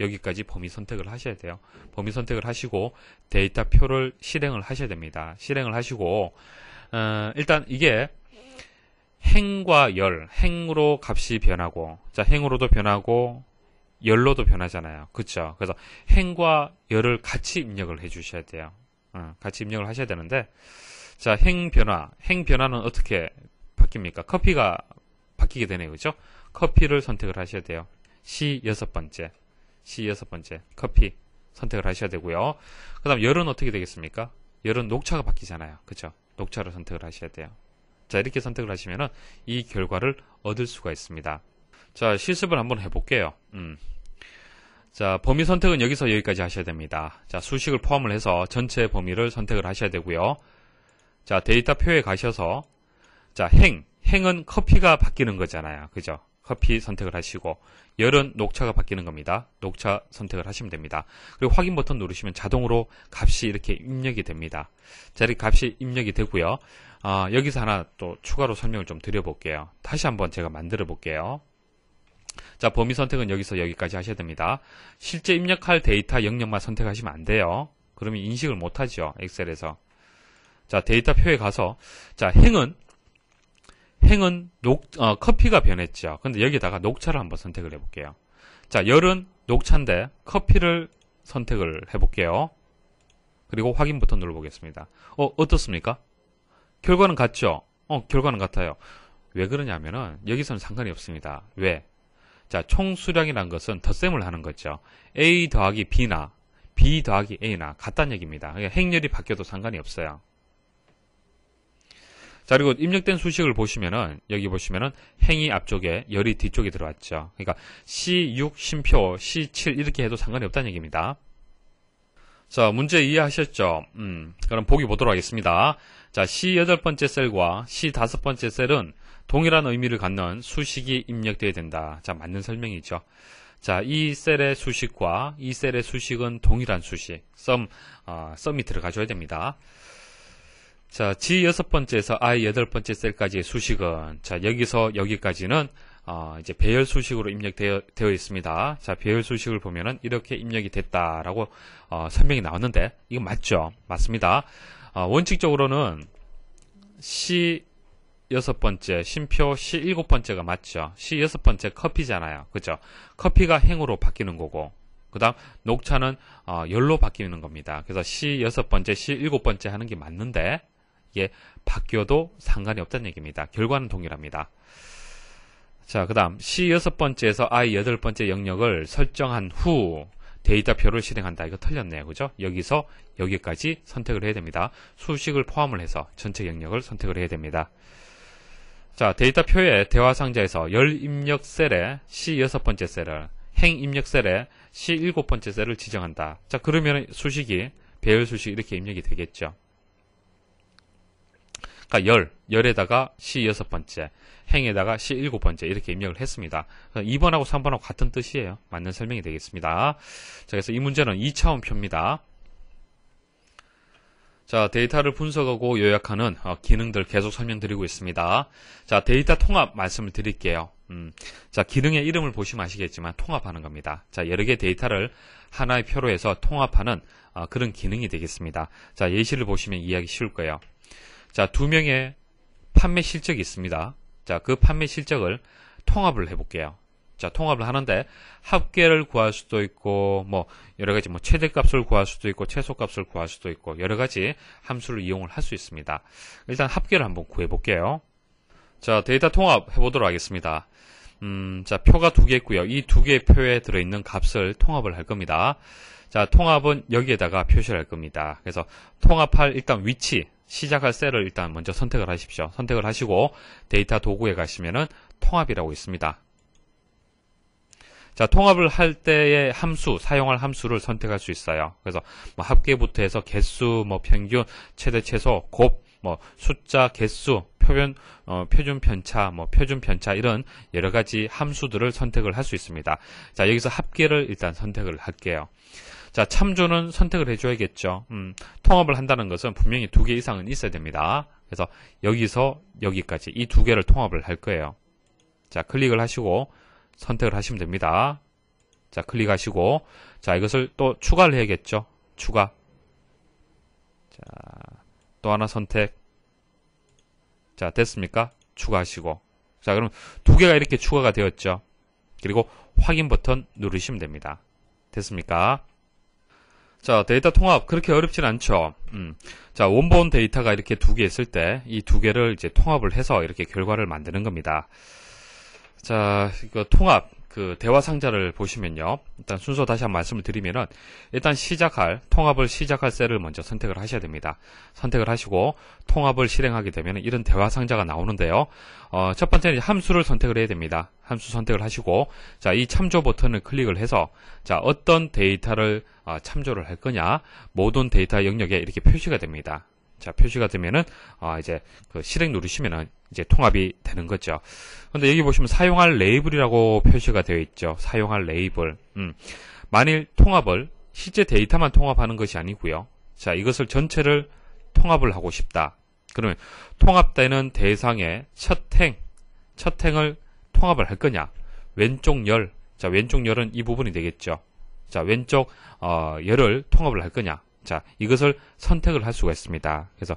여기까지 범위 선택을 하셔야 돼요. 범위 선택을 하시고 데이터표를 실행을 하셔야 됩니다. 실행을 하시고, 일단 이게 행과 열, 행으로 값이 변하고, 자, 행으로도 변하고 열로도 변하잖아요. 그쵸? 그래서 행과 열을 같이 입력을 해 주셔야 돼요. 같이 입력을 하셔야 되는데, 자, 행 변화는 어떻게 바뀝니까? 커피가 바뀌게 되네요. 그죠? 커피를 선택을 하셔야 돼요. C 여섯 번째, 커피 선택을 하셔야 되고요. 그 다음 열은 어떻게 되겠습니까? 열은 녹차가 바뀌잖아요. 그죠? 녹차를 선택을 하셔야 돼요. 자, 이렇게 선택을 하시면은 이 결과를 얻을 수가 있습니다. 자, 실습을 한번 해볼게요. 자, 범위 선택은 여기서 여기까지 하셔야 됩니다. 자, 수식을 포함을 해서 전체 범위를 선택을 하셔야 되고요. 자, 데이터표에 가셔서, 자, 행은 커피가 바뀌는 거잖아요. 그죠? 커피 선택을 하시고 열은 녹차가 바뀌는 겁니다. 녹차 선택을 하시면 됩니다. 그리고 확인 버튼 누르시면 자동으로 값이 이렇게 입력이 됩니다. 자, 이렇게 값이 입력이 되고요. 여기서 하나 또 추가로 설명을 좀 드려볼게요. 다시 한번 제가 만들어 볼게요. 자, 범위 선택은 여기서 여기까지 하셔야 됩니다. 실제 입력할 데이터 영역만 선택하시면 안 돼요. 그러면 인식을 못하죠, 엑셀에서. 자, 데이터 표에 가서, 자, 행은 커피가 변했죠. 근데 여기다가 녹차를 한번 선택을 해볼게요. 자, 열은 녹차인데 커피를 선택을 해볼게요. 그리고 확인 버튼 눌러보겠습니다. 어떻습니까? 결과는 같죠? 결과는 같아요. 왜 그러냐면은 여기서는 상관이 없습니다. 왜? 자, 총 수량이란 것은 덧셈을 하는 거죠. A 더하기 B나 B 더하기 A나 같다는 얘기입니다. 그러니까 행렬이 바뀌어도 상관이 없어요. 자, 그리고 입력된 수식을 보시면은, 여기 보시면은, 행이 앞쪽에, 열이 뒤쪽에 들어왔죠. 그러니까, C6, 쉼표, C7 이렇게 해도 상관이 없다는 얘기입니다. 자, 문제 이해하셨죠? 그럼 보기 보도록 하겠습니다. 자, C8번째 셀과 C5번째 셀은 동일한 의미를 갖는 수식이 입력되어야 된다. 자, 맞는 설명이죠. 자, 이 셀의 수식과 이 셀의 수식은 동일한 수식, 썸이 들어가줘야 됩니다. 자, G6번째에서 I8번째 셀까지의 수식은, 자, 여기서 여기까지는, 이제 배열 수식으로 입력되어 있습니다. 자, 배열 수식을 보면은 이렇게 입력이 됐다라고, 설명이 나왔는데, 이거 맞죠? 맞습니다. 원칙적으로는 C6번째, 쉼표 C7번째가 맞죠? C6번째 커피잖아요. 그죠? 커피가 행으로 바뀌는 거고, 그 다음, 녹차는, 열로 바뀌는 겁니다. 그래서 C6번째, C7번째 하는 게 맞는데, 이게 바뀌어도 상관이 없다는 얘기입니다. 결과는 동일합니다. 자, 그 다음 C6번째에서 I8번째 영역을 설정한 후 데이터표를 실행한다. 이거 틀렸네요. 그죠? 여기서 여기까지 선택을 해야 됩니다. 수식을 포함을 해서 전체 영역을 선택을 해야 됩니다. 자, 데이터표의 대화 상자에서 열 입력 셀에 C6번째 셀을, 행 입력 셀에 C7번째 셀을 지정한다. 자, 그러면 수식이, 배열 수식이 이렇게 입력이 되겠죠. 그러니까 열에다가 C6번째, 행에다가 C7번째 이렇게 입력을 했습니다. 2번하고 3번하고 같은 뜻이에요. 맞는 설명이 되겠습니다. 자, 그래서 이 문제는 2차원표입니다. 자, 데이터를 분석하고 요약하는 기능들 계속 설명드리고 있습니다. 자, 데이터 통합 말씀을 드릴게요. 자, 기능의 이름을 보시면 아시겠지만 통합하는 겁니다. 자, 여러 개의 데이터를 하나의 표로 해서 통합하는 그런 기능이 되겠습니다. 자, 예시를 보시면 이해하기 쉬울 거예요. 자, 2명의 판매 실적이 있습니다. 자, 그 판매 실적을 통합을 해볼게요. 자, 통합을 하는데 합계를 구할 수도 있고 여러 가지 최대값을 구할 수도 있고 최소값을 구할 수도 있고 여러 가지 함수를 이용을 할 수 있습니다. 일단 합계를 한번 구해 볼게요. 자, 데이터 통합 해보도록 하겠습니다. 자, 표가 2개 있고요. 이 2개의 표에 들어있는 값을 통합을 할 겁니다. 자, 통합은 여기에다가 표시를 할 겁니다. 그래서 통합할 일단 위치, 시작할 셀을 일단 먼저 선택을 하십시오. 선택을 하시고 데이터 도구에 가시면은 통합이라고 있습니다. 자, 통합을 할 때의 함수, 사용할 함수를 선택할 수 있어요. 그래서 합계부터 해서 개수, 평균, 최대, 최소, 곱, 숫자, 개수, 표준 편차, 표준 편차 이런 여러 가지 함수들을 선택을 할 수 있습니다. 자, 여기서 합계를 일단 선택을 할게요. 자, 참조는 선택을 해줘야겠죠. 통합을 한다는 것은 분명히 2개 이상은 있어야 됩니다. 그래서 여기서 여기까지 이 2개를 통합을 할 거예요. 자, 클릭을 하시고 선택을 하시면 됩니다. 자, 클릭하시고 자, 이것을 또 추가를 해야겠죠. 추가. 자, 또 하나 선택. 자, 됐습니까? 추가하시고. 자, 그럼 2개가 이렇게 추가가 되었죠. 그리고 확인 버튼 누르시면 됩니다. 됐습니까? 자, 데이터 통합 그렇게 어렵진 않죠. 자, 원본 데이터가 이렇게 2개 있을 때 이 2개를 이제 통합을 해서 이렇게 결과를 만드는 겁니다. 자, 이거 통합 그 대화 상자를 보시면요. 일단 순서 다시 한번 말씀을 드리면은 일단 통합을 시작할 셀을 먼저 선택을 하셔야 됩니다. 선택을 하시고 통합을 실행하게 되면 이런 대화 상자가 나오는데요. 첫 번째는 함수를 선택을 해야 됩니다. 함수 선택을 하시고 자, 이 참조 버튼을 클릭을 해서 자, 어떤 데이터를 참조를 할 거냐 모든 데이터 영역에 이렇게 표시가 됩니다. 자, 표시가 되면은, 이제, 그 실행 누르시면은, 이제 통합이 되는 거죠. 근데 여기 보시면 사용할 레이블이라고 표시가 되어 있죠. 사용할 레이블. 만일 통합을, 실제 데이터만 통합하는 것이 아니고요. 자, 이것을 전체를 통합을 하고 싶다. 그러면, 통합되는 대상의 첫 행을 통합을 할 거냐? 왼쪽 열. 자, 왼쪽 열은 이 부분이 되겠죠. 자, 왼쪽, 열을 통합을 할 거냐? 자, 이것을 선택을 할 수가 있습니다. 그래서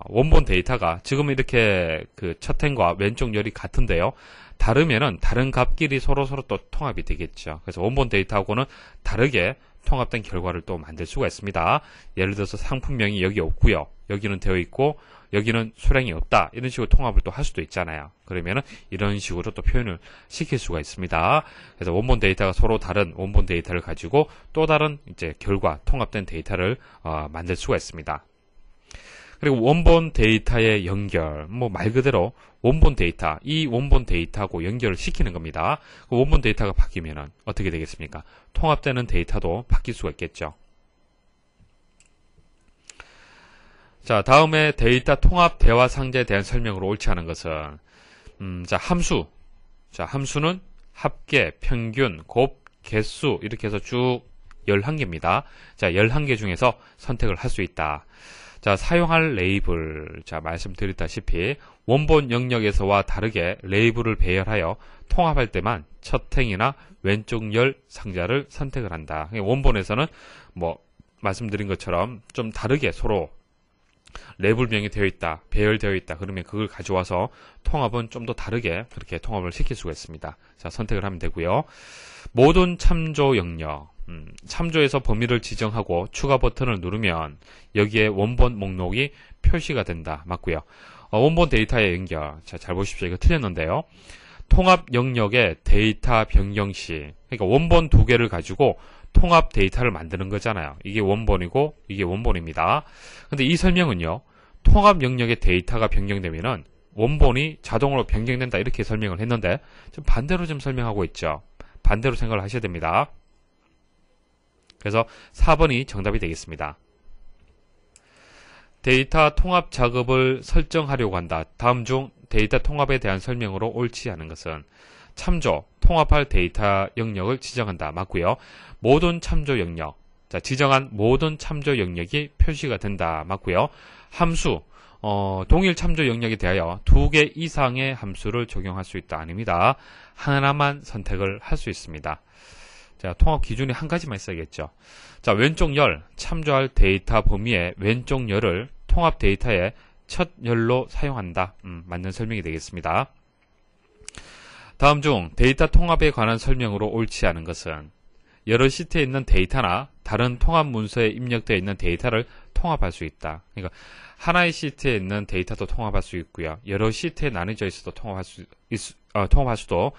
원본 데이터가 지금은 이렇게 그 첫 행과 왼쪽 열이 같은데요. 다르면은 다른 값끼리 서로 또 통합이 되겠죠. 그래서 원본 데이터하고는 다르게 통합된 결과를 또 만들 수가 있습니다. 예를 들어서 상품명이 여기 없고요. 여기는 되어 있고 여기는 수량이 없다. 이런 식으로 통합을 또 할 수도 있잖아요. 그러면은 이런 식으로 또 표현을 시킬 수가 있습니다. 그래서 원본 데이터가 서로 다른 원본 데이터를 가지고 또 다른 이제 결과 통합된 데이터를 만들 수가 있습니다. 그리고 원본 데이터의 연결, 뭐 말 그대로 원본 데이터, 이 원본 데이터하고 연결을 시키는 겁니다. 그 원본 데이터가 바뀌면은 어떻게 되겠습니까? 통합되는 데이터도 바뀔 수가 있겠죠. 자, 다음에 데이터 통합 대화 상자에 대한 설명으로 옳지 않은 것은, 자, 함수. 자, 함수는 합계, 평균, 곱, 개수, 이렇게 해서 쭉 11개입니다. 자, 11개 중에서 선택을 할 수 있다. 자, 사용할 레이블. 자, 말씀드렸다시피, 원본 영역에서와 다르게 레이블을 배열하여 통합할 때만 첫 행이나 왼쪽 열 상자를 선택을 한다. 원본에서는 뭐, 말씀드린 것처럼 좀 다르게 서로 레이블명이 되어 있다, 배열되어 있다. 그러면 그걸 가져와서 통합은 좀 더 다르게 그렇게 통합을 시킬 수가 있습니다. 자, 선택을 하면 되고요. 모든 참조 영역. 참조에서 범위를 지정하고 추가 버튼을 누르면 여기에 원본 목록이 표시가 된다. 맞고요. 원본 데이터의 연결. 자, 잘 보십시오. 이거 틀렸는데요. 통합 영역의 데이터 변경 시, 그러니까 원본 두 개를 가지고 통합 데이터를 만드는 거잖아요. 이게 원본이고 이게 원본입니다. 근데 이 설명은요, 통합 영역의 데이터가 변경되면은 원본이 자동으로 변경된다 이렇게 설명을 했는데 좀 반대로 좀 설명하고 있죠. 반대로 생각을 하셔야 됩니다. 그래서 4번이 정답이 되겠습니다. 데이터 통합 작업을 설정하려고 한다. 다음 중 데이터 통합에 대한 설명으로 옳지 않은 것은 참조, 통합할 데이터 영역을 지정한다. 맞고요. 모든 참조 영역. 자, 지정한 모든 참조 영역이 표시가 된다. 맞고요. 함수, 동일 참조 영역에 대하여 2개 이상의 함수를 적용할 수 있다. 아닙니다. 하나만 선택을 할 수 있습니다. 자, 통합 기준이 한 가지만 있어야겠죠. 자, 왼쪽 열, 참조할 데이터 범위의 왼쪽 열을 통합 데이터의 첫 열로 사용한다. 맞는 설명이 되겠습니다. 다음 중 데이터 통합에 관한 설명으로 옳지 않은 것은 여러 시트에 있는 데이터나 다른 통합 문서에 입력되어 있는 데이터를 통합할 수 있다. 그러니까 하나의 시트에 있는 데이터도 통합할 수 있고요. 여러 시트에 나눠져 있어도 통합할 수도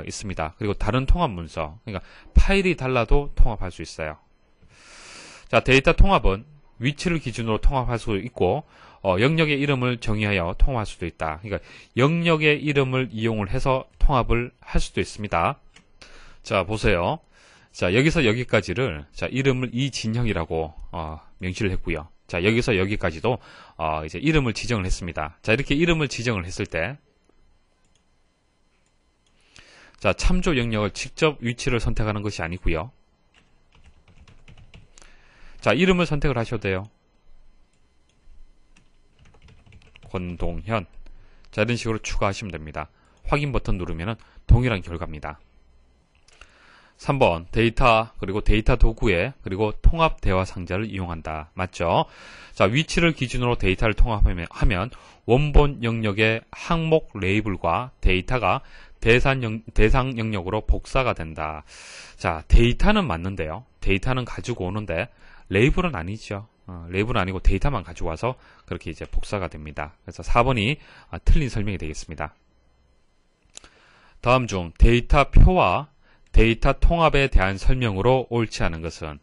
있습니다. 그리고 다른 통합 문서, 그러니까 파일이 달라도 통합할 수 있어요. 자, 데이터 통합은 위치를 기준으로 통합할 수 있고 영역의 이름을 정의하여 통합할 수도 있다. 그러니까 영역의 이름을 이용을 해서 통합을 할 수도 있습니다. 자, 보세요. 자, 여기서 여기까지를 자, 이름을 이진형이라고 명시를 했고요. 자, 여기서 여기까지도 이제 이름을 지정을 했습니다. 자, 이렇게 이름을 지정을 했을 때 자, 참조 영역을 직접 위치를 선택하는 것이 아니고요. 자, 이름을 선택을 하셔도 돼요. 권동현. 자, 이런 식으로 추가하시면 됩니다. 확인 버튼 누르면 동일한 결과입니다. 3번 데이터 그리고 데이터 도구에 그리고 통합 대화 상자를 이용한다. 맞죠? 자, 위치를 기준으로 데이터를 통합하면 원본 영역의 항목 레이블과 데이터가 대상 영역으로 복사가 된다. 자, 데이터는 맞는데요. 데이터는 가지고 오는데 레이블은 아니죠. 레이블은 아니고 데이터만 가지고 와서 그렇게 이제 복사가 됩니다. 그래서 4번이 틀린 설명이 되겠습니다. 다음 중 데이터 표와 데이터 통합에 대한 설명으로 옳지 않은 것은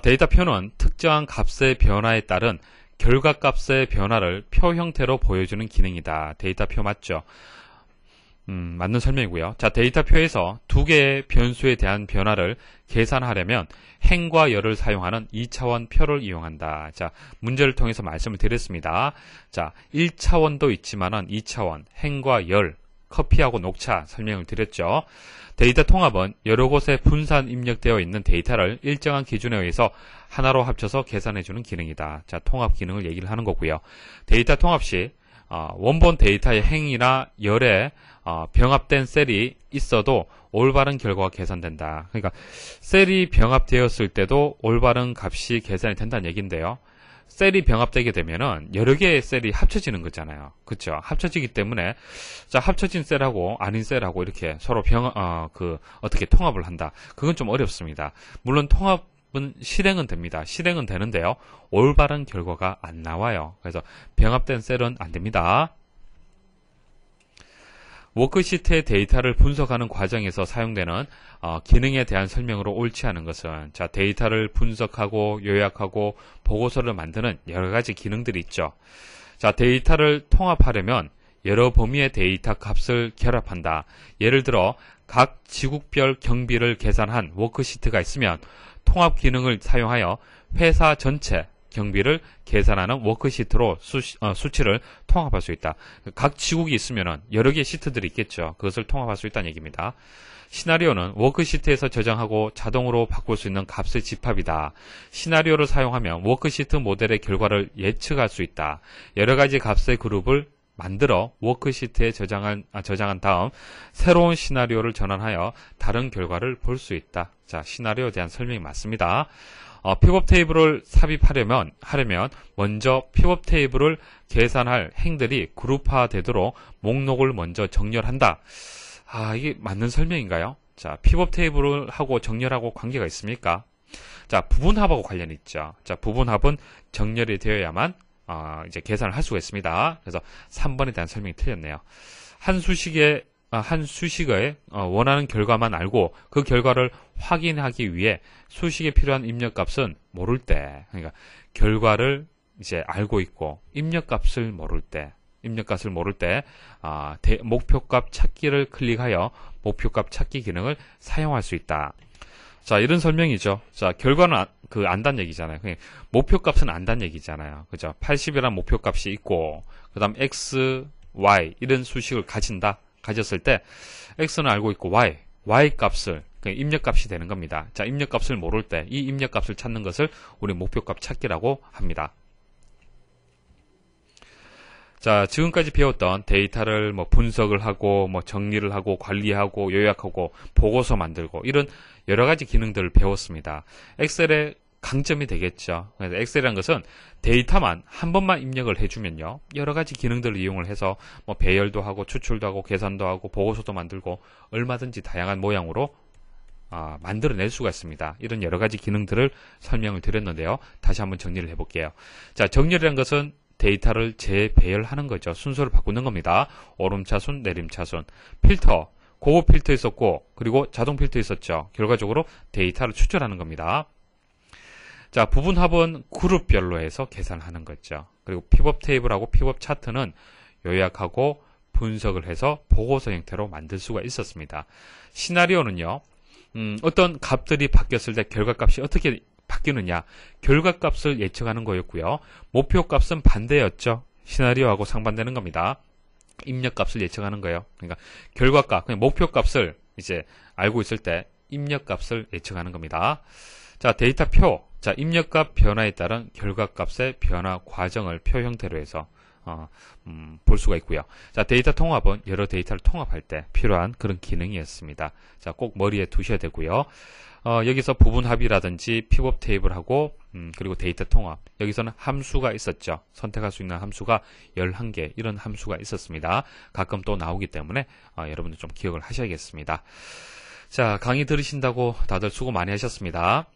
데이터 표는 특정한 값의 변화에 따른 결과값의 변화를 표 형태로 보여주는 기능이다. 데이터 표 맞죠? 맞는 설명이고요. 자, 데이터표에서 두 개의 변수에 대한 변화를 계산하려면 행과 열을 사용하는 2차원 표를 이용한다. 자, 문제를 통해서 말씀을 드렸습니다. 자, 1차원도 있지만은 2차원, 행과 열, 커피하고 녹차 설명을 드렸죠. 데이터 통합은 여러 곳에 분산 입력되어 있는 데이터를 일정한 기준에 의해서 하나로 합쳐서 계산해주는 기능이다. 자, 통합 기능을 얘기를 하는 거고요. 데이터 통합 시 원본 데이터의 행이나 열에 병합된 셀이 있어도 올바른 결과가 계산된다. 그러니까 셀이 병합되었을 때도 올바른 값이 계산이 된다는 얘기인데요. 셀이 병합되게 되면은 여러 개의 셀이 합쳐지는 거잖아요. 그렇죠? 합쳐지기 때문에 자, 합쳐진 셀하고 아닌 셀하고 이렇게 서로 어떻게 통합을 한다. 그건 좀 어렵습니다. 물론 통합은 실행은 됩니다. 실행은 되는데요. 올바른 결과가 안 나와요. 그래서 병합된 셀은 안 됩니다. 워크시트의 데이터를 분석하는 과정에서 사용되는 기능에 대한 설명으로 옳지 않은 것은 자, 데이터를 분석하고 요약하고 보고서를 만드는 여러 가지 기능들이 있죠. 자, 데이터를 통합하려면 여러 범위의 데이터 값을 결합한다. 예를 들어 각 지국별 경비를 계산한 워크시트가 있으면 통합 기능을 사용하여 회사 전체 경비를 계산하는 워크시트로 수치를 통합할 수 있다. 각 지국이 있으면 여러 개의 시트들이 있겠죠. 그것을 통합할 수 있다는 얘기입니다. 시나리오는 워크시트에서 저장하고 자동으로 바꿀 수 있는 값의 집합이다. 시나리오를 사용하면 워크시트 모델의 결과를 예측할 수 있다. 여러 가지 값의 그룹을 만들어 워크시트에 저장한 다음 새로운 시나리오를 전환하여 다른 결과를 볼 수 있다. 자, 시나리오에 대한 설명이 맞습니다. 피벗 테이블을 삽입하려면 먼저 피벗 테이블을 계산할 행들이 그룹화되도록 목록을 먼저 정렬한다. 이게 맞는 설명인가요? 자, 피벗 테이블을 하고 정렬하고 관계가 있습니까? 자, 부분합하고 관련이 있죠. 자, 부분합은 정렬이 되어야만 이제 계산을 할 수가 있습니다. 그래서 3번에 대한 설명이 틀렸네요. 한 수식의 원하는 결과만 알고 그 결과를 확인하기 위해 수식에 필요한 입력값은 모를 때, 그러니까 결과를 이제 알고 있고 입력값을 모를 때 목표값 찾기를 클릭하여 목표값 찾기 기능을 사용할 수 있다. 자, 이런 설명이죠. 자, 결과는 안다는 얘기잖아요. 목표값은 안다는 얘기잖아요. 그죠? 80이라는 목표값이 있고, 그 다음 x, y 이런 수식을 가졌을 때 x는 알고 있고 y 값을 입력값이 되는 겁니다. 자, 입력값을 모를 때 이 입력값을 찾는 것을 우리 목표값 찾기라고 합니다. 자, 지금까지 배웠던 데이터를 분석을 하고 정리를 하고 관리하고 요약하고 보고서 만들고 이런 여러 가지 기능들을 배웠습니다. 엑셀의 강점이 되겠죠. 그래서 엑셀이라는 것은 데이터만 한 번만 입력을 해주면요, 여러 가지 기능들을 이용을 해서 배열도 하고 추출도 하고 계산도 하고 보고서도 만들고 얼마든지 다양한 모양으로 만들어낼 수가 있습니다. 이런 여러 가지 기능들을 설명을 드렸는데요. 다시 한번 정리를 해볼게요. 자, 정렬이라는 것은 데이터를 재배열하는 거죠. 순서를 바꾸는 겁니다. 오름차순, 내림차순. 필터, 고급 필터 있었고 그리고 자동 필터 있었죠. 결과적으로 데이터를 추출하는 겁니다. 자, 부분합은 그룹별로 해서 계산하는 거죠. 그리고 피벗 테이블하고 피벗 차트는 요약하고 분석을 해서 보고서 형태로 만들 수가 있었습니다. 시나리오는요, 어떤 값들이 바뀌었을 때 결과값이 어떻게 바뀌느냐, 결과값을 예측하는 거였고요. 목표값은 반대였죠. 시나리오하고 상반되는 겁니다. 입력값을 예측하는 거예요. 그러니까 결과값, 그냥 목표값을 이제 알고 있을 때 입력값을 예측하는 겁니다. 자, 데이터표. 자, 입력값 변화에 따른 결과값의 변화 과정을 표 형태로 해서 볼 수가 있고요. 자, 데이터 통합은 여러 데이터를 통합할 때 필요한 그런 기능이었습니다. 자, 꼭 머리에 두셔야 되고요. 여기서 부분합이라든지 피벗 테이블하고 그리고 데이터 통합, 여기서는 함수가 있었죠. 선택할 수 있는 함수가 11개, 이런 함수가 있었습니다. 가끔 또 나오기 때문에 여러분들 좀 기억을 하셔야겠습니다. 자, 강의 들으신다고 다들 수고 많이 하셨습니다.